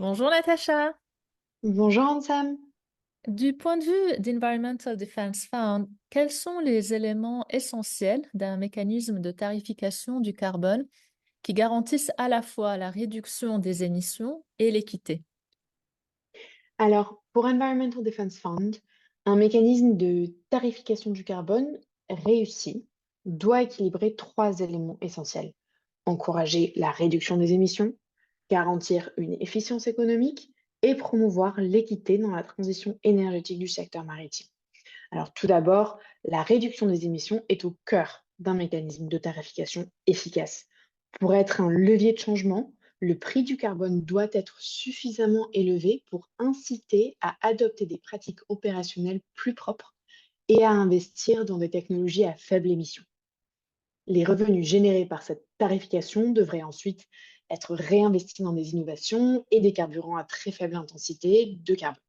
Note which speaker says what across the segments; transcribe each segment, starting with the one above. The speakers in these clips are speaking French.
Speaker 1: Bonjour Natacha.
Speaker 2: Bonjour Ansam.
Speaker 1: Du point de vue d'Environmental Defense Fund, quels sont les éléments essentiels d'un mécanisme de tarification du carbone qui garantissent à la fois la réduction des émissions et l'équité?
Speaker 2: Alors, pour Environmental Defense Fund, un mécanisme de tarification du carbone réussi doit équilibrer trois éléments essentiels. Encourager la réduction des émissions, garantir une efficience économique et promouvoir l'équité dans la transition énergétique du secteur maritime. Alors, tout d'abord, la réduction des émissions est au cœur d'un mécanisme de tarification efficace. Pour être un levier de changement, le prix du carbone doit être suffisamment élevé pour inciter à adopter des pratiques opérationnelles plus propres et à investir dans des technologies à faible émission. Les revenus générés par cette tarification devraient ensuite être réinvestis dans des innovations et des carburants à très faible intensité de carbone.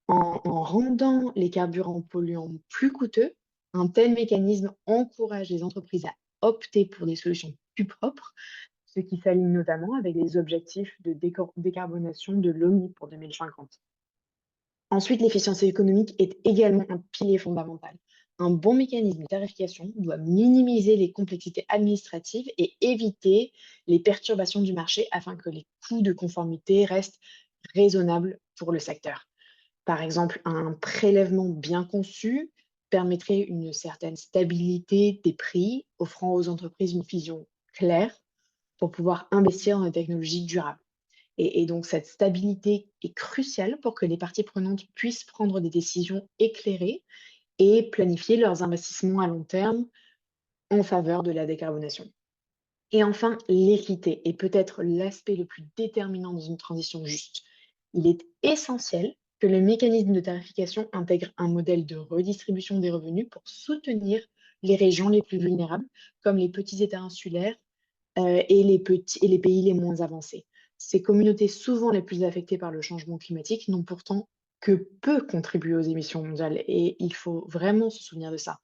Speaker 2: En rendant les carburants polluants plus coûteux, un tel mécanisme encourage les entreprises à opter pour des solutions plus propres, ce qui s'aligne notamment avec les objectifs de décarbonation de l'ONU pour 2050. Ensuite, l'efficience économique est également un pilier fondamental. Un bon mécanisme de tarification doit minimiser les complexités administratives et éviter les perturbations du marché afin que les coûts de conformité restent raisonnables pour le secteur. Par exemple, un prélèvement bien conçu permettrait une certaine stabilité des prix, offrant aux entreprises une vision claire pour pouvoir investir dans des technologies durables. Et donc, cette stabilité est cruciale pour que les parties prenantes puissent prendre des décisions éclairées et planifier leurs investissements à long terme en faveur de la décarbonation. Et enfin, l'équité est peut-être l'aspect le plus déterminant dans une transition juste. Il est essentiel que le mécanisme de tarification intègre un modèle de redistribution des revenus pour soutenir les régions les plus vulnérables, comme les petits États insulaires et les pays les moins avancés. Ces communautés, souvent les plus affectées par le changement climatique, n'ont pourtant que peu contribué aux émissions mondiales et il faut vraiment se souvenir de ça.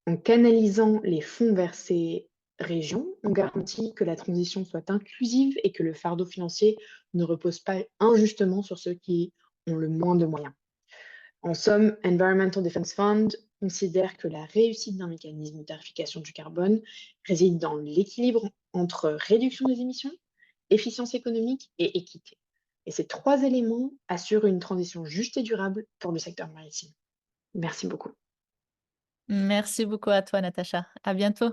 Speaker 2: En canalisant les fonds vers ces régions, on garantit que la transition soit inclusive et que le fardeau financier ne repose pas injustement sur ceux qui ont le moins de moyens. En somme, Environmental Defense Fund considère que la réussite d'un mécanisme de tarification du carbone réside dans l'équilibre entre réduction des émissions, efficience économique et équité. Et ces trois éléments assurent une transition juste et durable pour le secteur maritime. Merci beaucoup.
Speaker 1: Merci beaucoup à toi, Natacha. À bientôt.